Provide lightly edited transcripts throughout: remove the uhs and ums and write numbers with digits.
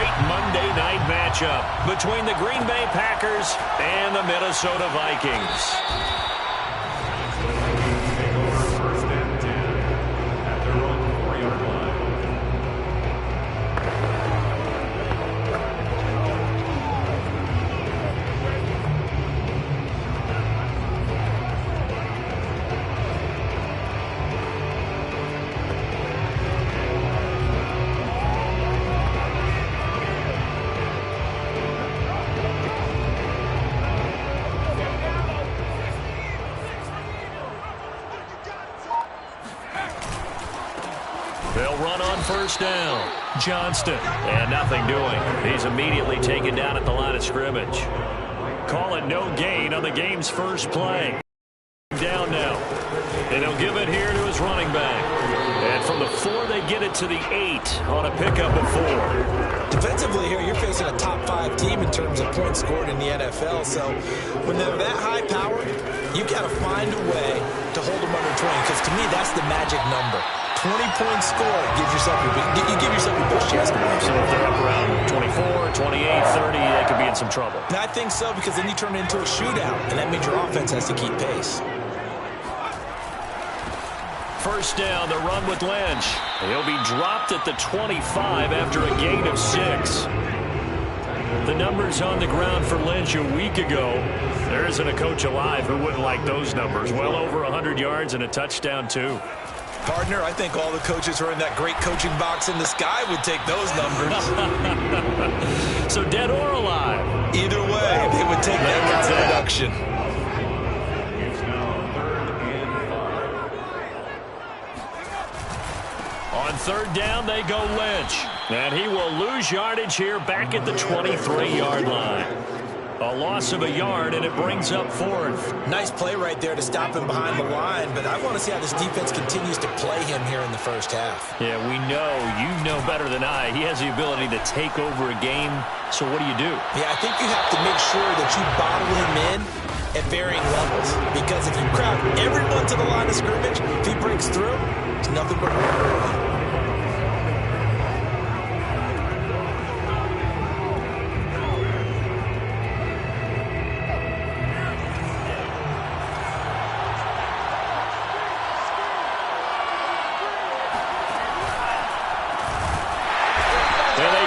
great Monday night matchup between the Green Bay Packers and the Minnesota Vikings. First and 10 at their own 4-yard line. They'll run on first down. Johnston. And nothing doing. He's immediately taken down at the line of scrimmage. Call it no gain on the game's first play. Down now. And he'll give it here to his running back. And from the 4, they get it to the 8 on a pickup of 4. Defensively here, you're facing a top 5 team in terms of points scored in the NFL. So when they're that high powered, you got to find a way to hold them under 20. Because to me, that's the magic number. 20-point score, you give yourself your best chance to win. So if they're up around 24, 28, 30, they could be in some trouble. And I think so, because then you turn it into a shootout, and that means your offense has to keep pace. First down, the run with Lynch. He'll be dropped at the 25 after a gain of 6. The numbers on the ground for Lynch a week ago. There isn't a coach alive who wouldn't like those numbers. Well over 100 yards and a touchdown, too. Partner, I think all the coaches who are in that great coaching box in the sky would take those numbers. So dead or alive? Either way, they would take that kind of production. It's now 3rd and 5. On third down, they go Lynch. And he will lose yardage here back at the 23-yard line. A loss of a yard, and it brings up 4th. Nice play right there to stop him behind the line, but I want to see how this defense continues to play him here in the first half. Yeah, we know, you know better than I, he has the ability to take over a game, so what do you do? Yeah, I think you have to make sure that you bottle him in at varying levels, because if you crowd everyone to the line of scrimmage, if he breaks through, it's nothing but run.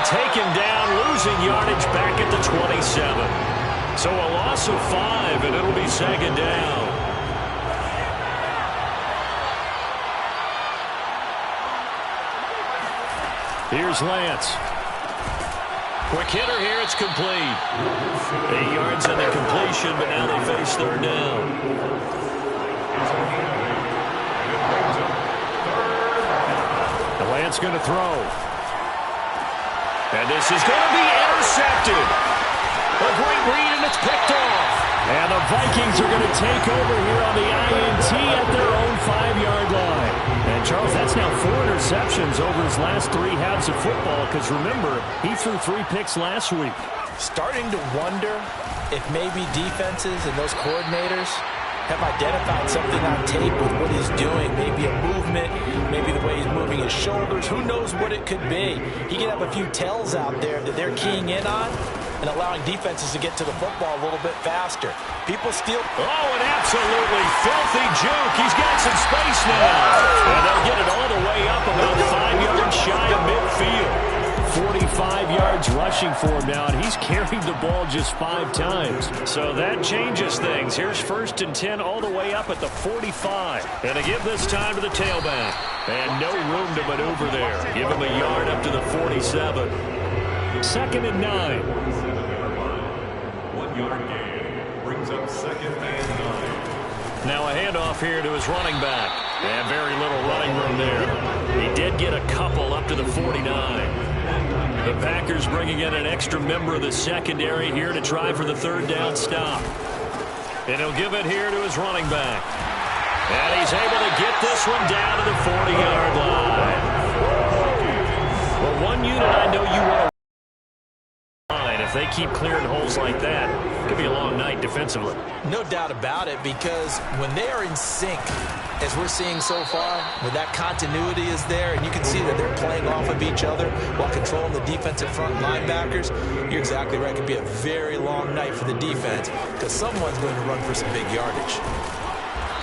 Take him down, losing yardage back at the 27. So a loss of 5, and it'll be 2nd down. Here's Lance. Quick hitter here, it's complete. 8 yards on the completion, but now they face 3rd down. Lance going to throw. And this is going to be intercepted. A great read, and it's picked off. And the Vikings are going to take over here on the INT at their own 5-yard line. And, Charles, that's now 4 interceptions over his last 3 halves of football, because, remember, he threw 3 picks last week. Starting to wonder if maybe defenses and those coordinators have identified something on tape with what he's doing. Maybe a movement, maybe the way he's moving his shoulders. Who knows what it could be? He can have a few tells out there that they're keying in on and allowing defenses to get to the football a little bit faster. People steal. Oh, an absolutely filthy juke. He's got some space now. And they'll get it all the way up about 5 yards shy of midfield. 45 yards rushing for him now, and he's carried the ball just 5 times. So that changes things. Here's 1st and 10 all the way up at the 45. And to give this time to the tailback. And no room to maneuver there. Give him a yard up to the 47. 2nd and 9. 1-yard gain brings up 2nd and 9. Now a handoff here to his running back. And very little running room there. He did get a couple up to the 49. The Packers bringing in an extra member of the secondary here to try for the 3rd down stop. And he'll give it here to his running back. And he's able to get this one down to the 40-yard line. Well, one unit I know you want to line, if they keep clearing holes like that, it could be a long night defensively. No doubt about it, because when they are in sync, as we're seeing so far, when that continuity is there, and you can see that they're playing off of each other while controlling the defensive front linebackers, you're exactly right. It could be a very long night for the defense because someone's going to run for some big yardage.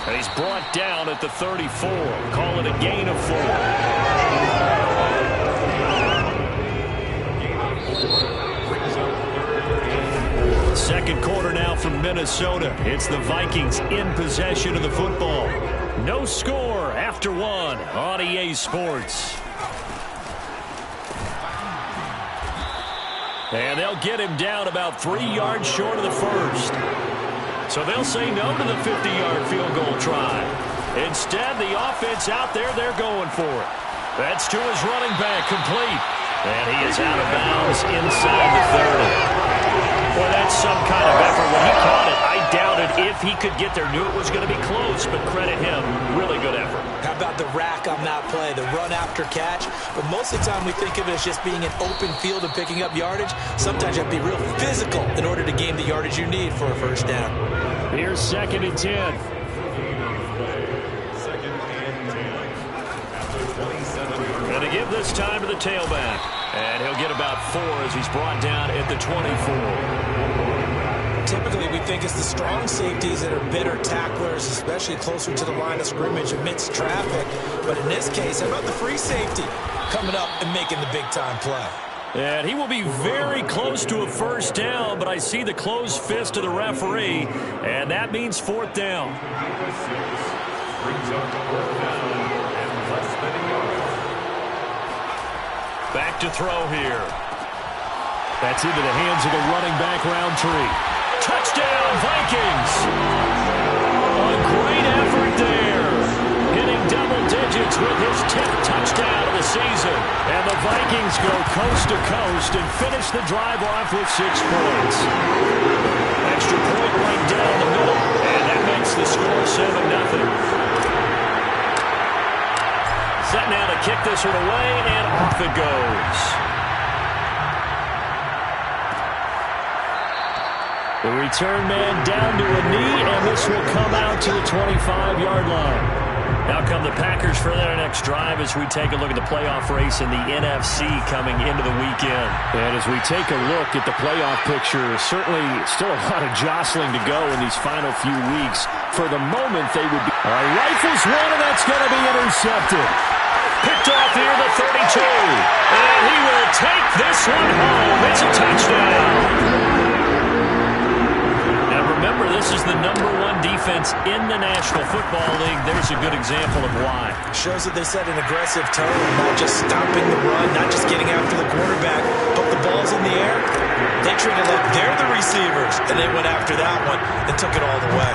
And he's brought down at the 34. Call it a gain of 4. Second quarter now from Minnesota. It's the Vikings in possession of the football. No score after 1 on EA Sports. And they'll get him down about 3 yards short of the first. So they'll say no to the 50-yard field goal try. Instead, the offense out there, they're going for it. That's to his running back, complete. And he is out of bounds inside the 30. Well, that's some kind of effort. When he caught it, I doubted if he could get there. Knew it was going to be close, but credit him. Really good effort. How about the rack on that play, the run after catch? But most of the time we think of it as just being an open field and picking up yardage. Sometimes you have to be real physical in order to gain the yardage you need for a first down. Here's 2nd and 10. Second and 10. After 27 Going to give this time to the tailback. And he'll get about 4 as he's brought down at the 24. Typically, we think it's the strong safeties that are better tacklers, especially closer to the line of scrimmage amidst traffic. But in this case, how about the free safety coming up and making the big-time play? And he will be very close to a first down, but I see the closed fist of the referee, and that means 4th down. brings up 4th down and less than a yard. Back to throw here. That's into the hands of the running back, Roundtree. Touchdown, Vikings! A great effort there. Hitting double digits with his 10th touchdown of the season. And the Vikings go coast to coast and finish the drive off with 6 points. Extra point right down the middle. And that makes the score 7-0. Set now to kick this one away, and off it goes. The return man down to a knee, and this will come out to the 25-yard line. Now come the Packers for their next drive as we take a look at the playoff race in the NFC coming into the weekend. And as we take a look at the playoff picture, certainly still a lot of jostling to go in these final few weeks. For the moment, they would be... Rifles one, and that's going to be intercepted. Picked off here, the 32. And he will take this one home. It's a touchdown. Remember, this is the #1 defense in the National Football League. There's a good example of why. Shows that they set an aggressive tone, not just stopping the run, not just getting after the quarterback, but the ball's in the air. They treat it like they're the receivers, and they went after that one and took it all the way.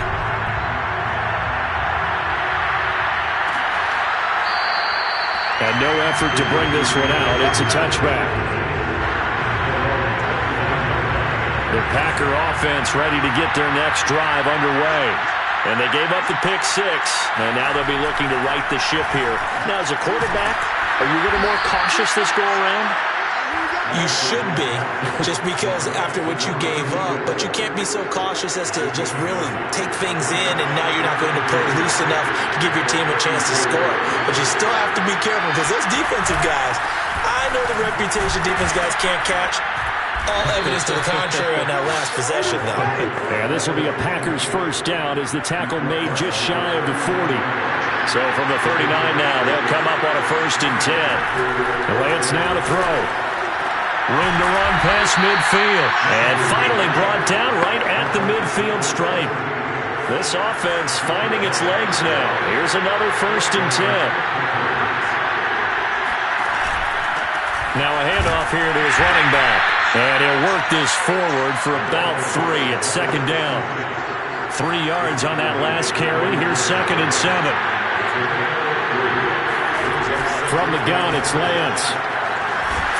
And no effort to bring this one out. It's a touchback. The Packer offense ready to get their next drive underway. And they gave up the pick 6, and now they'll be looking to right the ship here. Now, as a quarterback, are you a little more cautious this go-around? You should be, just because after what you gave up, but you can't be so cautious as to just really take things in, and now you're not going to play loose enough to give your team a chance to score. But you still have to be careful, because those defensive guys, I know the reputation defense guys can't catch. All evidence to the contrary on that last possession, though. And this will be a Packers first down as the tackle made just shy of the 40. So from the 39 now, they'll come up on a 1st and 10. Lance now to throw. Room to run past midfield. And finally brought down right at the midfield stripe. This offense finding its legs now. Here's another 1st and 10. Now a handoff here to his running back. And he'll work this forward for about 3 at 2nd down. 3 yards on that last carry. Here's 2nd and 7. From the gun, it's Lance.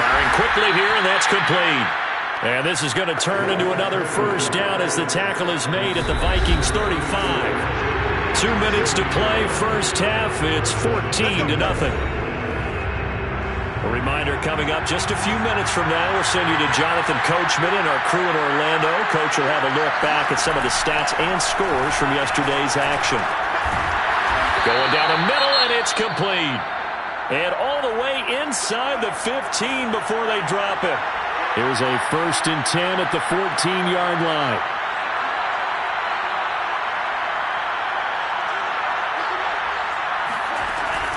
Firing quickly here, and that's complete. And this is going to turn into another first down as the tackle is made at the Vikings 35. 2 minutes to play, first half. It's 14-0. A reminder coming up just a few minutes from now, we'll send you to Jonathan Coachman and our crew in Orlando. Coach will have a look back at some of the stats and scores from yesterday's action. Going down the middle, and it's complete. And all the way inside the 15 before they drop it. It was a 1st and 10 at the 14-yard line.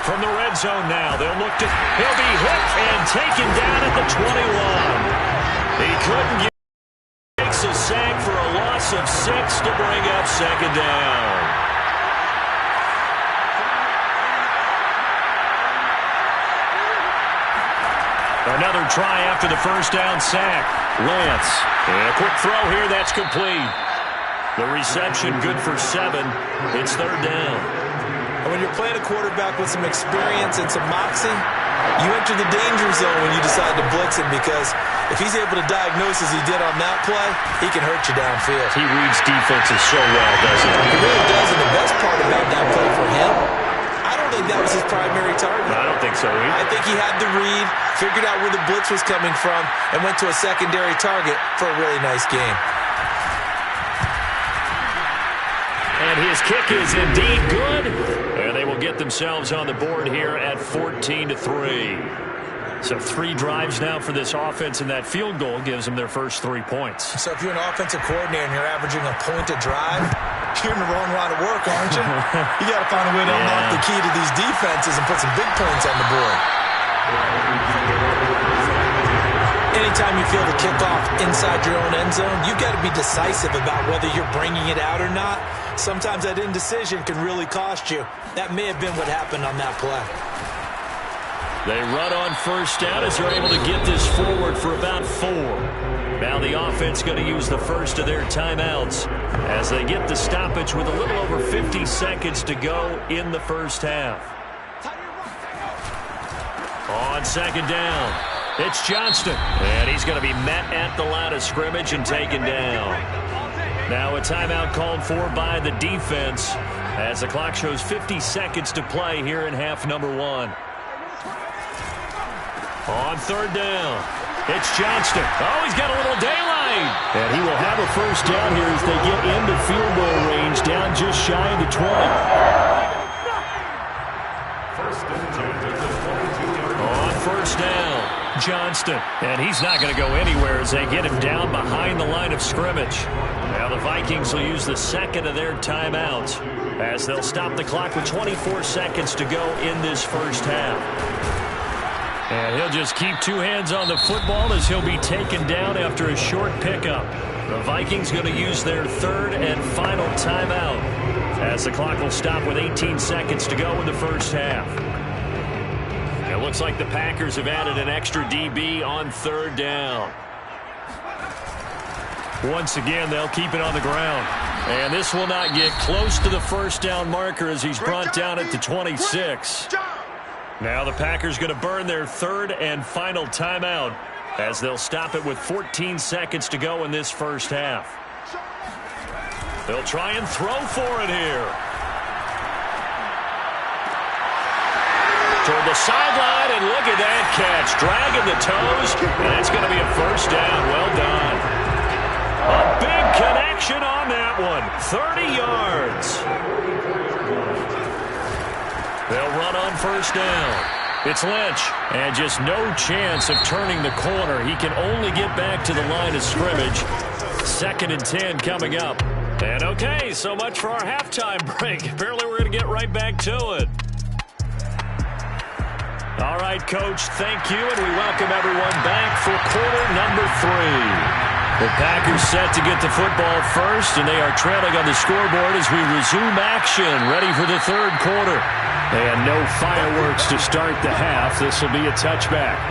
From the red zone now, they'll look to, he'll be hit and taken down at the 21. He couldn't get, takes a sack for a loss of 6 to bring up 2nd down. Another try after the 1st down sack. Lance, and a quick throw here, that's complete. The reception good for 7. It's 3rd down. When you're playing a quarterback with some experience and some moxie, you enter the danger zone when you decide to blitz him, because if he's able to diagnose as he did on that play, he can hurt you downfield. He reads defenses so well, doesn't he? He really does, and the best part about that play for him, I don't think that was his primary target. I don't think so either. I think he had the read, figured out where the blitz was coming from, and went to a secondary target for a really nice game. And his kick is indeed good. And they will get themselves on the board here at 14-3. So 3 drives now for this offense, and that field goal gives them their first 3 points. So if you're an offensive coordinator and you're averaging a point a drive, you're in the wrong line of work, aren't you? You got to find a way to unlock the key to these defenses and put some big points on the board. Anytime you feel the kickoff inside your own end zone, you've got to be decisive about whether you're bringing it out or not. Sometimes that indecision can really cost you. That may have been what happened on that play. They run on 1st down as they're able to get this forward for about 4. Now the offense going to use the first of their timeouts as they get the stoppage with a little over 50 seconds to go in the first half. On 2nd down, it's Johnston. And he's going to be met at the line of scrimmage and taken down. Now a timeout called for by the defense as the clock shows 50 seconds to play here in half number 1. On 3rd down, it's Johnston. Oh, he's got a little daylight. And he will have a 1st down here as they get into field goal range, down just shy of the 20. 1st and 10 at the 22-yard line. On 1st down, Johnston. And he's not going to go anywhere as they get him down behind the line of scrimmage. Now the Vikings will use the 2nd of their timeouts as they'll stop the clock with 24 seconds to go in this first half. And he'll just keep 2 hands on the football as he'll be taken down after a short pickup. The Vikings going to use their 3rd and final timeout as the clock will stop with 18 seconds to go in the first half. It looks like the Packers have added an extra DB on 3rd down. Once again, they'll keep it on the ground. And this will not get close to the 1st down marker as he's brought down at the 26. Now the Packers going to burn their 3rd and final timeout as they'll stop it with 14 seconds to go in this first half. They'll try and throw for it here. Toward the sideline, and look at that catch. Dragging the toes, and it's going to be a 1st down. Well done. A big connection on that one. 30 yards. They'll run on 1st down. It's Lynch, and just no chance of turning the corner. He can only get back to the line of scrimmage. 2nd and 10 coming up. And okay, so much for our halftime break. Apparently we're going to get right back to it. All right, Coach, thank you, and we welcome everyone back for quarter number 3. The Packers set to get the football first, and they are trailing on the scoreboard as we resume action, ready for the 3rd quarter. And no fireworks to start the half. This will be a touchback.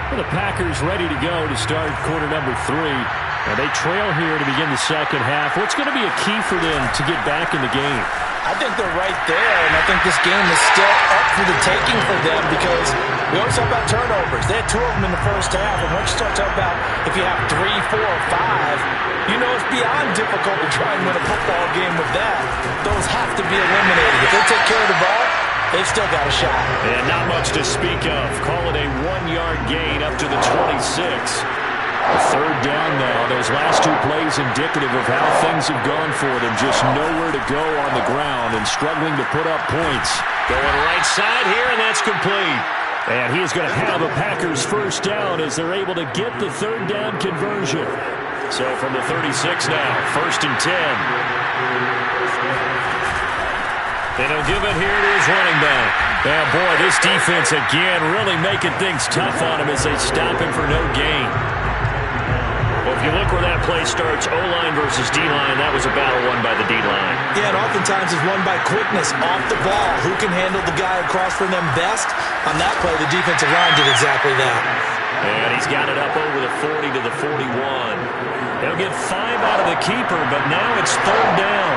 Well, the Packers ready to go to start quarter number 3. And they trail here to begin the 2nd half. What's going to be a key for them to get back in the game? I think they're right there, and I think this game is still up for the taking for them because we always talk about turnovers. They had 2 of them in the first half, and once you start talking about if you have 3, 4, or 5, you know it's beyond difficult to try and win a football game with that. Those have to be eliminated. If they take care of the ball, they've still got a shot. And not much to speak of. Call it a 1-yard gain up to the 26. A third down now. Those last two plays indicative of how things have gone for them. Just nowhere to go on the ground and struggling to put up points. Going right side here, and that's complete. And he is going to have a Packers first down as they're able to get the third down conversion. So from the 36 now, 1st and 10. And he'll give it here to his running back. Yeah, boy, this defense again really making things tough on him as they stop him for no gain. Well, if you look where that play starts, O-line versus D-line, that was a battle won by the D-line. Yeah, and oftentimes it's won by quickness off the ball. Who can handle the guy across from them best? On that play, the defensive line did exactly that. And he's got it up over the 40 to the 41. They'll get 5 out of the keeper, but now it's third down.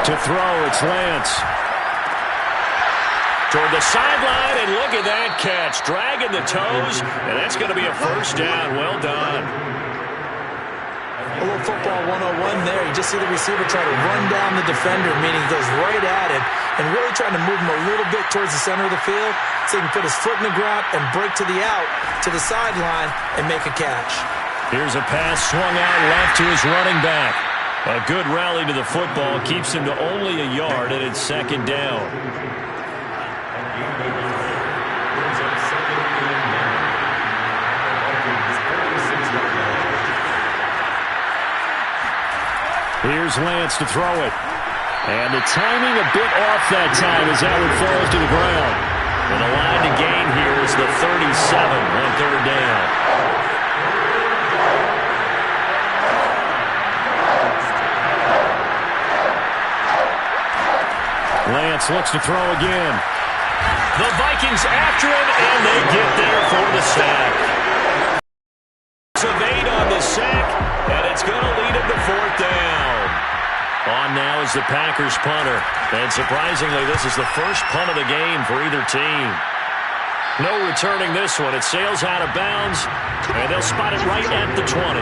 To throw, it's Lance. Toward the sideline, and look at that catch. Dragging the toes, and that's going to be a first down. Well done. A little football 101 there. You just see the receiver try to run down the defender, meaning he goes right at him, and really trying to move him a little bit towards the center of the field so he can put his foot in the ground and break to the out, to the sideline, and make a catch. Here's a pass swung out left to his running back. A good rally to the football keeps him to only a yard, and it's second down. Here's Lance to throw it. And the timing a bit off that time as that one falls to the ground. And the line to gain here is the 37 on third down. Lance looks to throw again. The Vikings after him, and they get there for the sack. Of 8 on the sack, and it's going to lead him to fourth down. On now is the Packers punter. And surprisingly, this is the first punt of the game for either team. No returning this one. It sails out of bounds, and they'll spot it right at the 20.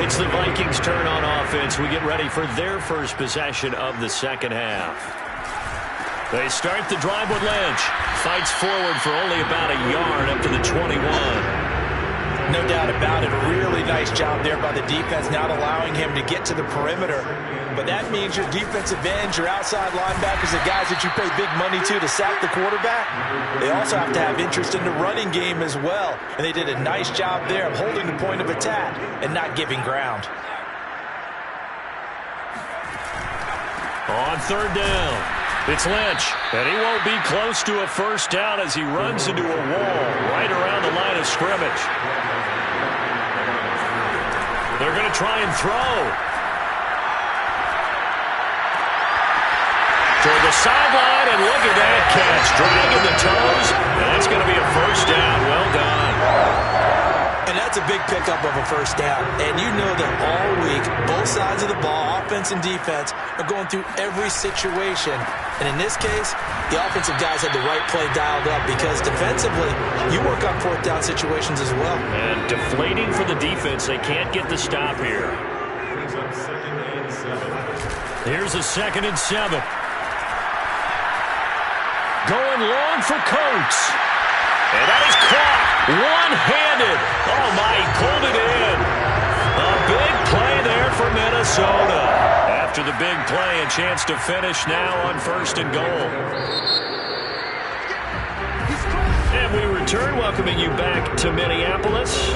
It's the Vikings' turn on offense. We get ready for their first possession of the second half. They start the drive with Lynch. Fights forward for only about a yard up to the 21. No doubt about it. A really nice job there by the defense, not allowing him to get to the perimeter. But that means your defensive ends, your outside linebackers, the guys that you pay big money to sack the quarterback, they also have to have interest in the running game as well. And they did a nice job there of holding the point of attack and not giving ground. On third down, it's Lynch. And he won't be close to a first down as he runs into a wall right around the line of scrimmage. They're going to try and throw. Toward the sideline, and look at that catch. Dragging the toes, and that's going to be a first down. Well done. And that's a big pickup of a first down. And you know that all week, both sides of the ball, offense and defense, are going through every situation. And in this case, the offensive guys had the right play dialed up because defensively, you work on fourth down situations as well. And deflating for the defense. They can't get the stop here. Here's a 2nd and 7. Going long for Coates. And that is caught one-handed. Oh, my, he pulled it in. A big play there for Minnesota. After the big play, a chance to finish now on 1st and goal. And we return, welcoming you back to Minneapolis.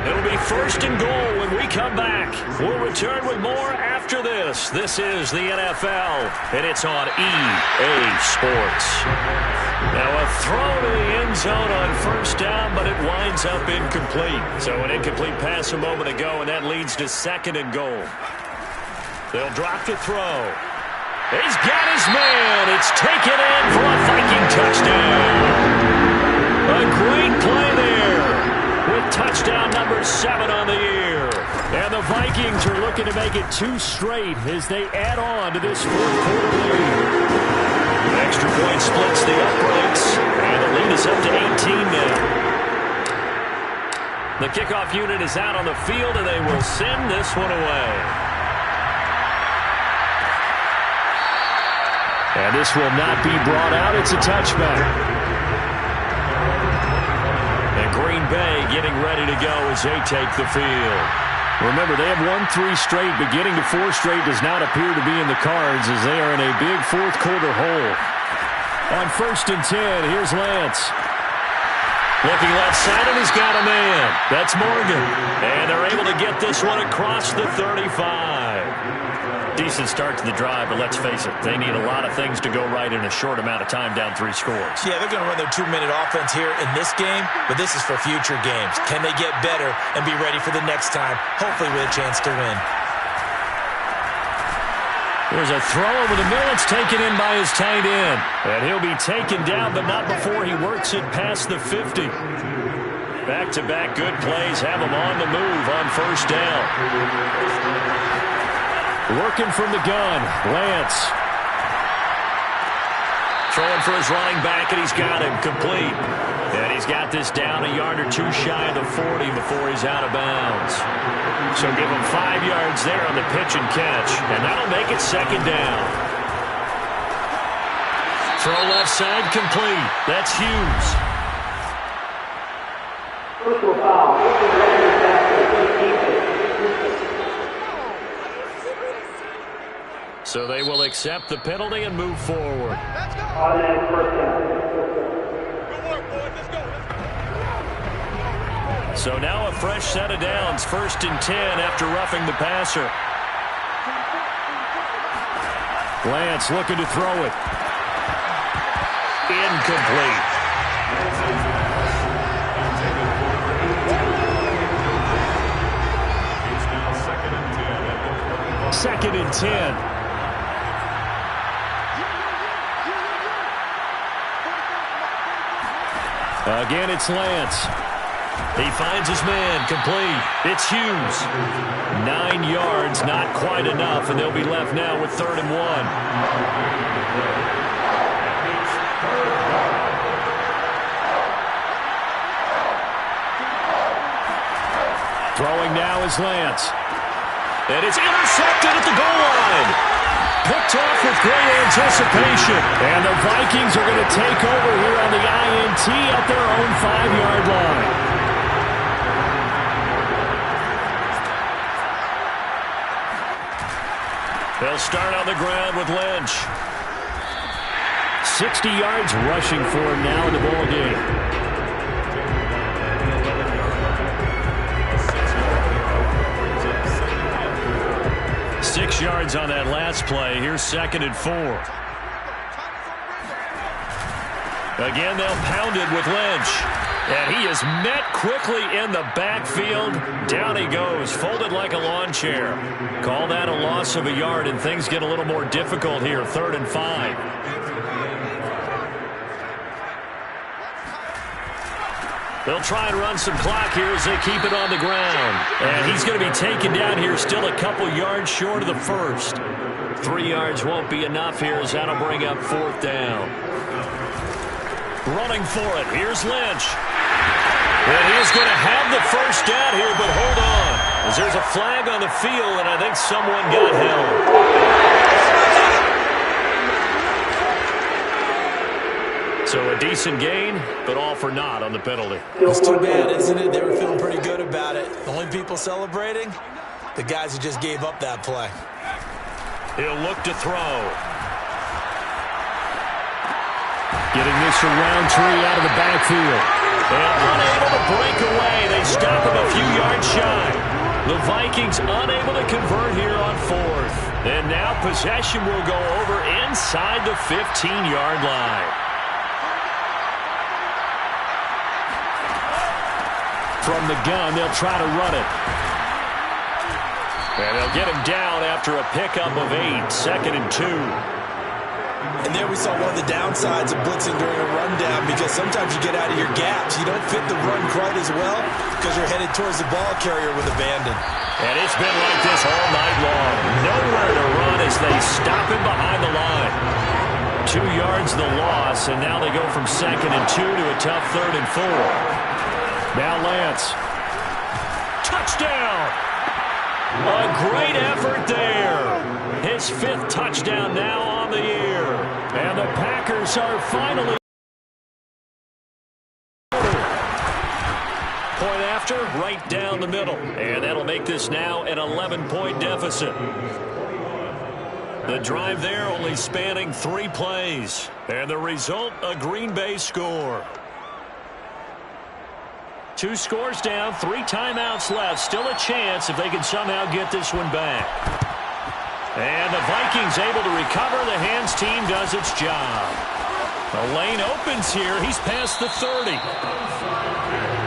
It'll be 1st and goal when we come back. We'll return with more after this. This is the NFL, and it's on EA Sports. Now a throw to the end zone on first down, but it winds up incomplete. So an incomplete pass a moment ago, and that leads to 2nd and goal. They'll drop to throw. He's got his man. It's taken in for a Viking touchdown. A great play there with touchdown number 7 on the year. And the Vikings are looking to make it 2 straight as they add on to this fourth quarter lead. Extra point splits the uprights, and the lead is up to 18 now. The kickoff unit is out on the field, and they will send this one away. And this will not be brought out. It's a touchback. And Green Bay getting ready to go as they take the field. Remember, they have won 3 straight, but getting to 4 straight does not appear to be in the cards as they are in a big fourth-quarter hole. On 1st and 10, here's Lance. Looking left side, and he's got a man. That's Morgan. And they're able to get this one across the 35. Decent start to the drive, but let's face it, they need a lot of things to go right in a short amount of time, down 3 scores. Yeah, they're going to run their 2-minute offense here in this game, but this is for future games. Can they get better and be ready for the next time, hopefully with a chance to win? There's a throw over the middle. It's taken in by his tight end. And he'll be taken down, but not before he works it past the 50. Back-to-back good plays have him on the move on 1st down. Working from the gun, Lance. Throwing for his running back, and he's got him complete. And he's got this down a yard or 2 shy of the 40 before he's out of bounds. So give him 5 yards there on the pitch and catch, and that'll make it 2nd down. Throw left side complete. That's Hughes. So they will accept the penalty and move forward. So now a fresh set of downs, 1st and 10 after roughing the passer. Lance looking to throw it. Incomplete. It's now 2nd and 10. Again, it's Lance. He finds his man, complete. It's Hughes. 9 yards, not quite enough, and they'll be left now with 3rd and 1. Throwing now is Lance. And it's intercepted at the goal line. Picked off with great anticipation. And the Vikings are going to take over here on the INT at their own 5-yard line. They'll start on the ground with Lynch. 60 yards rushing for him now in the ball game. Six yards on that last play. Here's 2nd and 4. Again, they'll pound it with Lynch. And he is met quickly in the backfield. Down he goes, folded like a lawn chair. Call that a loss of a yard, and things get a little more difficult here. 3rd and 5. They'll try and run some clock here as they keep it on the ground. And he's going to be taken down here, still a couple yards short of the first. 3 yards won't be enough here as that'll bring up 4th down. Running for it, here's Lynch. And he's going to have the first down here, but hold on. As there's a flag on the field, and I think someone got held. So a decent gain, but all for naught on the penalty. It's too bad, isn't it? They were feeling pretty good about it. The only people celebrating, the guys who just gave up that play. He'll look to throw. Getting this from Roundtree out of the backfield. And unable to break away. They stop him a few yards shy. The Vikings unable to convert here on 4th. And now possession will go over inside the 15-yard line. From the gun, they'll try to run it. And they'll get him down after a pickup of 8. 2nd and 2. And there we saw one of the downsides of blitzing during a rundown, because sometimes you get out of your gaps. You don't fit the run quite as well because you're headed towards the ball carrier with abandon. And it's been like this all night long. Nowhere to run as they stop him behind the line. 2 yards the loss, and now they go from 2nd and 2 to a tough 3rd and 4. Now Lance. Touchdown! A great effort there. His 5th touchdown now on the year. And the Packers are finally point after, right down the middle. And that'll make this now an 11-point deficit. The drive there only spanning 3 plays. And the result, a Green Bay score. 2 scores down, 3 timeouts left. Still a chance if they can somehow get this one back. And the Vikings able to recover. The hands team does its job. The lane opens here. He's past the 30.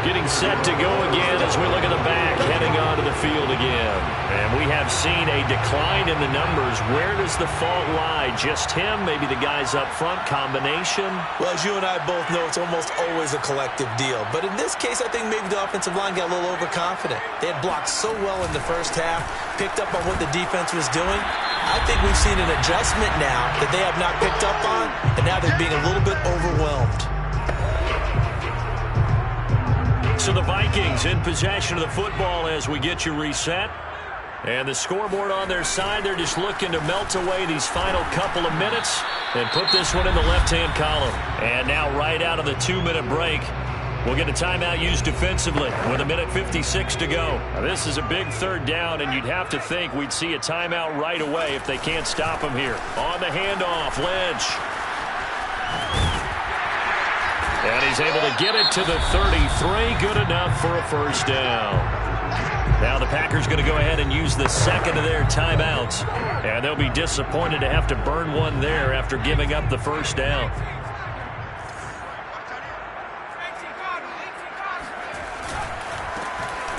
Getting set to go again as we look at the back, heading onto the field again. And we have seen a decline in the numbers. Where does the fault lie? Just him? Maybe the guys up front? Combination? Well, as you and I both know, it's almost always a collective deal. But in this case, I think maybe the offensive line got a little overconfident. They had blocked so well in the first half, picked up on what the defense was doing. I think we've seen an adjustment now that they have not picked up on, and now they're being a little bit overwhelmed. So the Vikings in possession of the football as we get you reset. And the scoreboard on their side, they're just looking to melt away these final couple of minutes and put this one in the left-hand column. And now right out of the 2-minute break, we'll get a timeout used defensively with 1:56 to go. Now, this is a big 3rd down, and you'd have to think we'd see a timeout right away if they can't stop him here. On the handoff, Lynch. And he's able to get it to the 33. Good enough for a 1st down. Now the Packers going to go ahead and use the 2nd of their timeouts. And they'll be disappointed to have to burn one there after giving up the 1st down.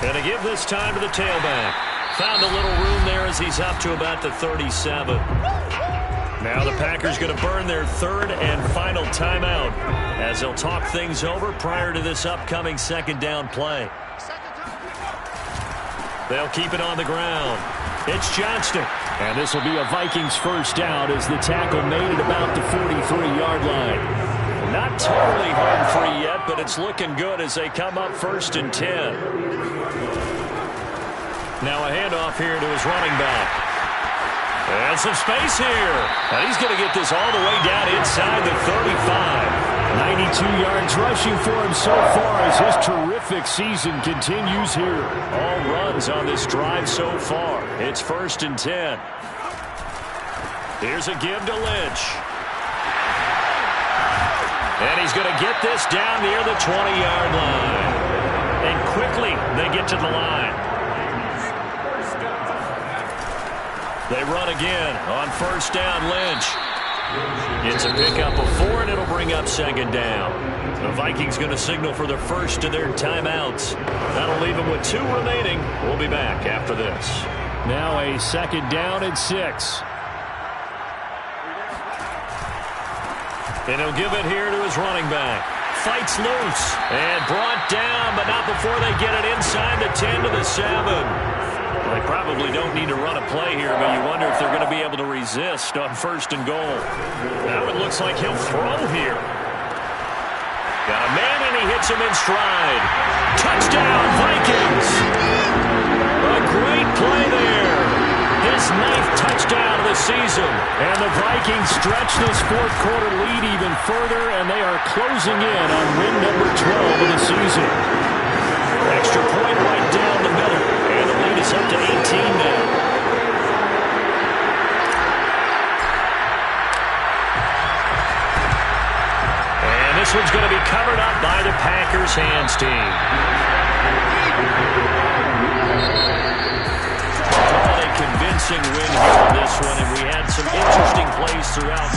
And to give this time to the tailback. Found a little room there as he's up to about the 37. Now the Packers going to burn their 3rd and final timeout as they'll talk things over prior to this upcoming 2nd down play. They'll keep it on the ground. It's Johnston. And this will be a Vikings 1st down as the tackle made at about the 43-yard line. Not totally home free yet, but it's looking good as they come up 1st and 10. Now a handoff here to his running back. And some space here. And he's going to get this all the way down inside the 35. 92 yards rushing for him so far as his terrific season continues here. All runs on this drive so far. It's 1st and 10. Here's a give to Lynch. And he's going to get this down near the 20-yard line. And quickly they get to the line. They run again on 1st down, Lynch. It's a pickup of 4, and it'll bring up 2nd down. The Vikings going to signal for the 1st of their timeouts. That'll leave them with 2 remaining. We'll be back after this. Now a 2nd down and 6. And he'll give it here to his running back. Fights loose and brought down, but not before they get it inside the 10 to the 7. Well, they probably don't need to run a play here, but you wonder if they're going to be able to resist on 1st and goal. Now it looks like he'll throw here. Got a man, and he hits him in stride. Touchdown, Vikings! A great play there. His 9th touchdown of the season. And the Vikings stretch this 4th quarter lead even further, and they are closing in on win number 12 of the season. Extra point right down the middle. And the lead is up to 18 now. And this one's going to be covered up by the Packers hands team. A convincing win here on this one, and we had some interesting plays throughout.